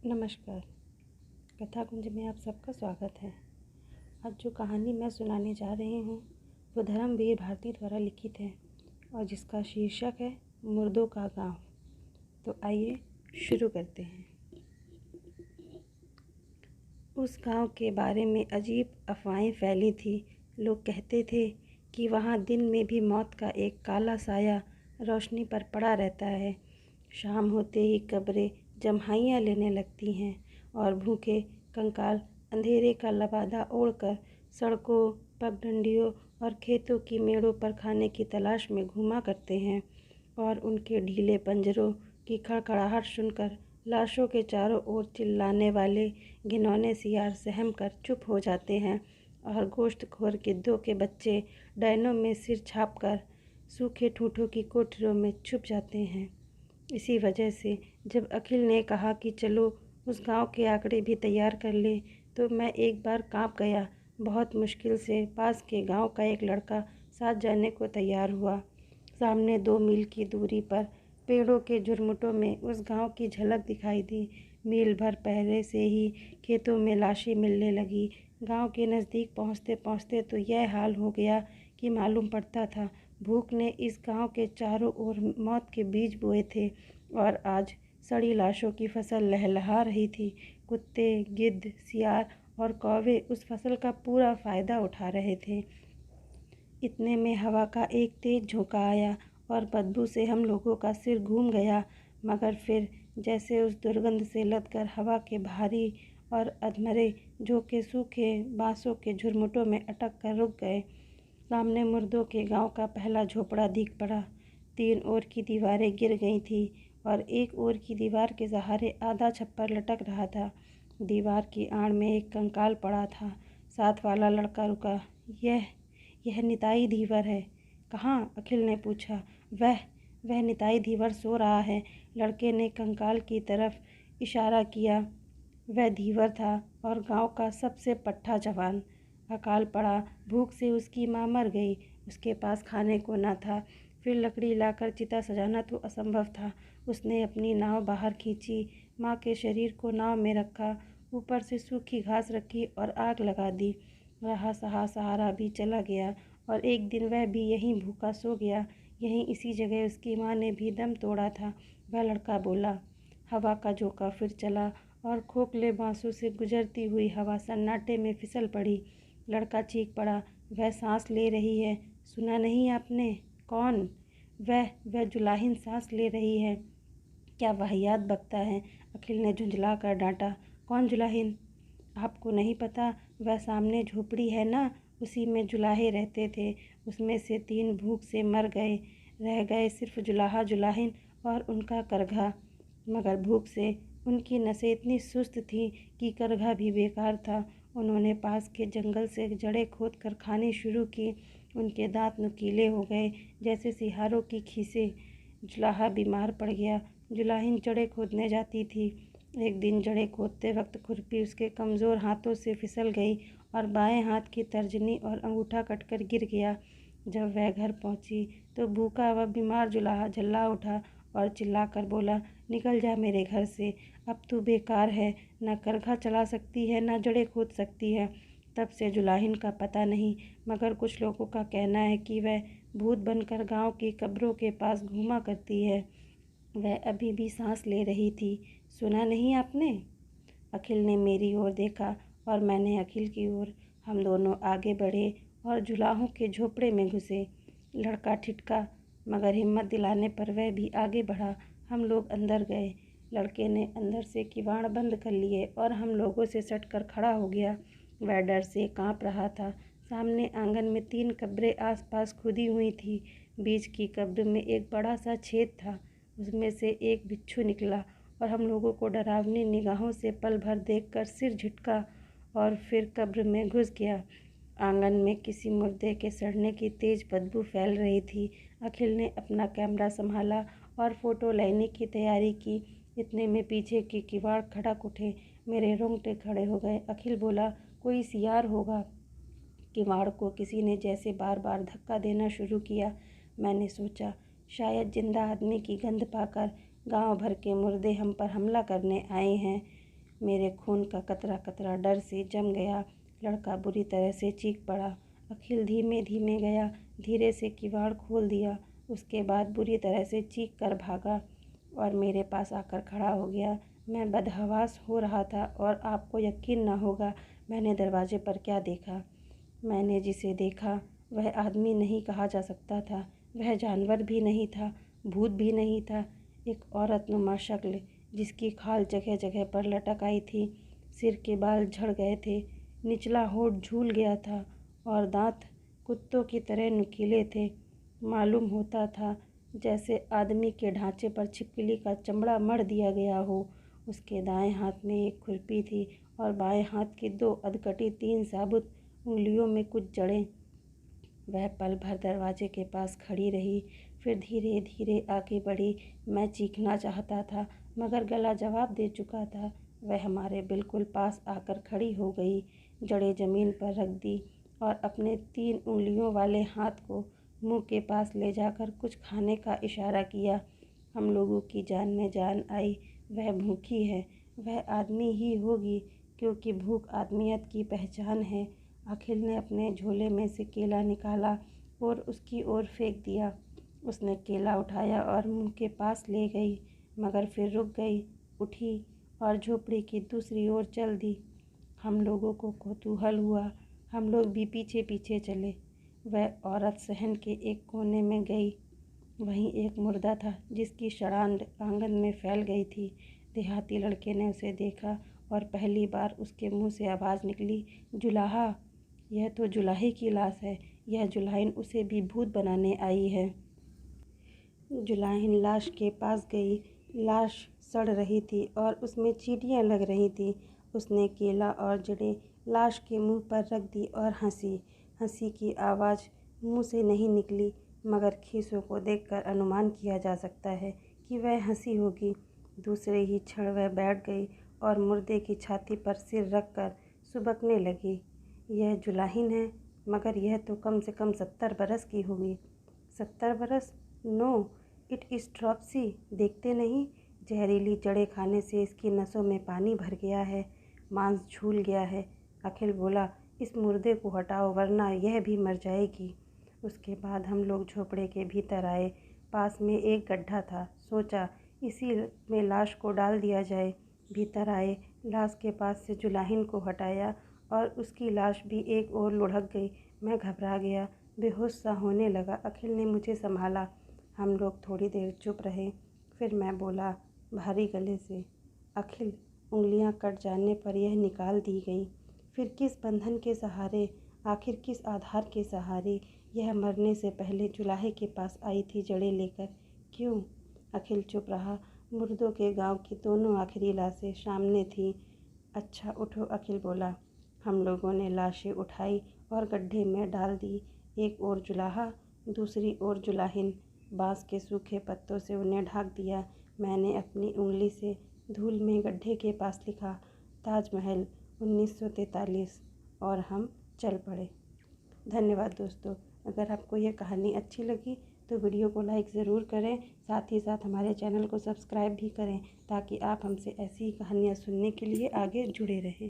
नमस्कार। कथा कुंज में आप सबका स्वागत है। आज जो कहानी मैं सुनाने जा रही हूँ वो धर्मवीर भारती द्वारा लिखित है और जिसका शीर्षक है मुर्दों का गांव। तो आइए शुरू करते हैं। उस गांव के बारे में अजीब अफवाहें फैली थी। लोग कहते थे कि वहाँ दिन में भी मौत का एक काला साया रोशनी पर पड़ा रहता है। शाम होते ही कब्रें जम्हाइयाँ लेने लगती हैं और भूखे कंकाल अंधेरे का लबादा ओढ़कर सड़कों, पगडंडियों और खेतों की मेड़ों पर खाने की तलाश में घूमा करते हैं और उनके ढीले पंजरों की खड़खड़ाहट सुनकर लाशों के चारों ओर चिल्लाने वाले घिनौने सियार सहम कर चुप हो जाते हैं और गोश्तखोर गिद्धों के बच्चे डैनों में सिर छापकर सूखे ठूठों की कोठरियों में छुप जाते हैं। इसी वजह से जब अखिल ने कहा कि चलो उस गांव के आंकड़े भी तैयार कर लें तो मैं एक बार कांप गया। बहुत मुश्किल से पास के गांव का एक लड़का साथ जाने को तैयार हुआ। सामने 2 मील की दूरी पर पेड़ों के झुरमुटों में उस गांव की झलक दिखाई दी। मील भर पहले से ही खेतों में लाशें मिलने लगी। गांव के नज़दीक पहुंचते पहुंचते तो यह हाल हो गया कि मालूम पड़ता था भूख ने इस गांव के चारों ओर मौत के बीज बोए थे और आज सड़ी लाशों की फसल लहलहा रही थी। कुत्ते, गिद्ध, सियार और कौवे उस फसल का पूरा फ़ायदा उठा रहे थे। इतने में हवा का एक तेज झोंका आया और बदबू से हम लोगों का सिर घूम गया, मगर फिर जैसे उस दुर्गंध से लदकर हवा के भारी और अधमरे झोंके सूखे बांसों के झुरमुटों में अटक कर रुक गए। सामने मुर्दों के गांव का पहला झोपड़ा दिख पड़ा। 3 ओर की दीवारें गिर गई थी और एक ओर की दीवार के सहारे आधा छप्पर लटक रहा था। दीवार की आड़ में एक कंकाल पड़ा था। साथ वाला लड़का रुका। यह निताई धीवर है। कहाँ? अखिल ने पूछा। वह निताई धीवर सो रहा है। लड़के ने कंकाल की तरफ इशारा किया। वह धीवर था और गांव का सबसे पट्ठा जवान। अकाल पड़ा। भूख से उसकी माँ मर गई। उसके पास खाने को न था। फिर लकड़ी लाकर चिता सजाना तो असंभव था। उसने अपनी नाव बाहर खींची, माँ के शरीर को नाव में रखा, ऊपर से सूखी घास रखी और आग लगा दी। रहा सहा सहारा भी चला गया और एक दिन वह भी यहीं भूखा सो गया। यहीं इसी जगह उसकी माँ ने भी दम तोड़ा था। वह लड़का बोला। हवा का झोंका फिर चला और खोखले बांसों से गुजरती हुई हवा सन्नाटे में फिसल पड़ी। लड़का चीख पड़ा। वह सांस ले रही है। सुना नहीं आपने? कौन? वह जुलाहिन सांस ले रही है। क्या वाहियात बकता है? अखिल ने झुंझला कर डांटा। कौन जुलाहिन? आपको नहीं पता? वह सामने झोपड़ी है ना, उसी में जुलाहे रहते थे। उसमें से 3 भूख से मर गए। रह गए सिर्फ जुलाहा जुलाहिन और उनका करघा। मगर भूख से उनकी नसें इतनी सुस्त थीं कि करघा भी बेकार था। उन्होंने पास के जंगल से जड़ें खोद कर खानी शुरू की। उनके दांत नुकीले हो गए जैसे सिहारों की खीसें। जुलाहा बीमार पड़ गया। जुलाहिन जड़ें खोदने जाती थी। एक दिन जड़ें खोदते वक्त खुरपी उसके कमज़ोर हाथों से फिसल गई और बाएं हाथ की तर्जनी और अंगूठा कटकर गिर गया। जब वह घर पहुंची तो भूखा व बीमार जुलाहा झल्ला उठा और चिल्लाकर बोला, निकल जा मेरे घर से, अब तू बेकार है, न करघा चला सकती है न जड़ें खोद सकती है। तब से जुलाहिन का पता नहीं, मगर कुछ लोगों का कहना है कि वह भूत बनकर गांव की कब्रों के पास घूमा करती है। वह अभी भी सांस ले रही थी। सुना नहीं आपने? अखिल ने मेरी ओर देखा और मैंने अखिल की ओर। हम दोनों आगे बढ़े और जुलाहों के झोपड़े में घुसे। लड़का ठिठका, मगर हिम्मत दिलाने पर वह भी आगे बढ़ा। हम लोग अंदर गए। लड़के ने अंदर से किवाड़ बंद कर लिए और हम लोगों से सटकर खड़ा हो गया। वह डर से कांप रहा था। सामने आंगन में 3 कब्रें आसपास खुदी हुई थी। बीच की कब्र में एक बड़ा सा छेद था। उसमें से एक बिच्छू निकला और हम लोगों को डरावनी निगाहों से पल भर देखकर सिर झटका और फिर कब्र में घुस गया। आंगन में किसी मुर्दे के सड़ने की तेज बदबू फैल रही थी। अखिल ने अपना कैमरा संभाला और फ़ोटो लेने की तैयारी की। इतने में पीछे की किवाड़ खड़क उठे। मेरे रोंगटे खड़े हो गए। अखिल बोला, कोई सियार होगा। किवाड़ को किसी ने जैसे बार बार धक्का देना शुरू किया। मैंने सोचा शायद जिंदा आदमी की गंध पाकर गांव भर के मुर्दे हम पर हमला करने आए हैं। मेरे खून का कतरा कतरा डर से जम गया। लड़का बुरी तरह से चीख पड़ा। अखिल धीमे धीमे गया, धीरे से किवाड़ खोल दिया। उसके बाद बुरी तरह से चीख कर भागा और मेरे पास आकर खड़ा हो गया। मैं बदहवास हो रहा था और आपको यकीन न होगा मैंने दरवाजे पर क्या देखा। मैंने जिसे देखा वह आदमी नहीं कहा जा सकता था, वह जानवर भी नहीं था, भूत भी नहीं था। एक औरतनुमा शक्ल जिसकी खाल जगह जगह पर लटक आई थी, सिर के बाल झड़ गए थे, निचला होंठ झूल गया था और दांत कुत्तों की तरह नुकीले थे। मालूम होता था जैसे आदमी के ढांचे पर छिपकली का चमड़ा मढ़ दिया गया हो। उसके दाएं हाथ में एक खुरपी थी और बाएं हाथ की 2 अधकटी 3 साबुत उंगलियों में कुछ जड़ें। वह पल भर दरवाजे के पास खड़ी रही, फिर धीरे धीरे आगे बढ़ी। मैं चीखना चाहता था मगर गला जवाब दे चुका था। वह हमारे बिल्कुल पास आकर खड़ी हो गई, जड़ें ज़मीन पर रख दी और अपने 3 उंगलियों वाले हाथ को मुंह के पास ले जाकर कुछ खाने का इशारा किया। हम लोगों की जान में जान आई। वह भूखी है, वह आदमी ही होगी क्योंकि भूख आदमियत की पहचान है। अखिल ने अपने झोले में से केला निकाला और उसकी ओर फेंक दिया। उसने केला उठाया और मुंह के पास ले गई, मगर फिर रुक गई, उठी और झोपड़ी की दूसरी ओर चल दी। हम लोगों को कौतूहल हुआ, हम लोग भी पीछे पीछे चले। वह औरत सहन के एक कोने में गई। वहीं एक मुर्दा था जिसकी शड़ान आंगन में फैल गई थी। देहाती लड़के ने उसे देखा और पहली बार उसके मुंह से आवाज़ निकली, जुलाहा। यह तो जुलाहे की लाश है, यह जुलाहिन उसे भी भूत बनाने आई है। जुलाहिन लाश के पास गई। लाश सड़ रही थी और उसमें चींटियां लग रही थीं। उसने केला और जड़ें लाश के मुंह पर रख दी और हंसी। हंसी की आवाज़ मुंह से नहीं निकली, मगर खीसों को देखकर अनुमान किया जा सकता है कि वह हंसी होगी। दूसरे ही क्षण वह बैठ गई और मुर्दे की छाती पर सिर रखकर सुबकने लगी। यह जुलाहिन है, मगर यह तो कम से कम 70 बरस की होगी। 70 बरस? No, it is dropsy. देखते नहीं, जहरीली जड़ें खाने से इसकी नसों में पानी भर गया है, मांस झूल गया है। अखिल बोला, इस मुर्दे को हटाओ वरना यह भी मर जाएगी। उसके बाद हम लोग झोपड़े के भीतर आए। पास में एक गड्ढा था, सोचा इसी में लाश को डाल दिया जाए। भीतर आए, लाश के पास से जुलाहिन को हटाया और उसकी लाश भी एक ओर लुढ़क गई। मैं घबरा गया, बेहोश सा होने लगा। अखिल ने मुझे संभाला। हम लोग थोड़ी देर चुप रहे, फिर मैं बोला भारी गले से, अखिल, उंगलियां कट जाने पर यह निकाल दी गई, फिर किस बंधन के सहारे, आखिर किस आधार के सहारे यह मरने से पहले जुलाहे के पास आई थी जड़ें लेकर? क्यों? अखिल चुप रहा। मुर्दों के गांव की दोनों आखिरी लाशें सामने थीं। अच्छा उठो, अखिल बोला। हम लोगों ने लाशें उठाई और गड्ढे में डाल दी। एक ओर जुलाहा, दूसरी ओर जुलाहिन। बांस के सूखे पत्तों से उन्हें ढक दिया। मैंने अपनी उंगली से धूल में गड्ढे के पास लिखा, ताजमहल 1943, और हम चल पड़े। धन्यवाद दोस्तों। अगर आपको यह कहानी अच्छी लगी तो वीडियो को लाइक ज़रूर करें, साथ ही साथ हमारे चैनल को सब्सक्राइब भी करें ताकि आप हमसे ऐसी ही कहानियाँ सुनने के लिए आगे जुड़े रहें।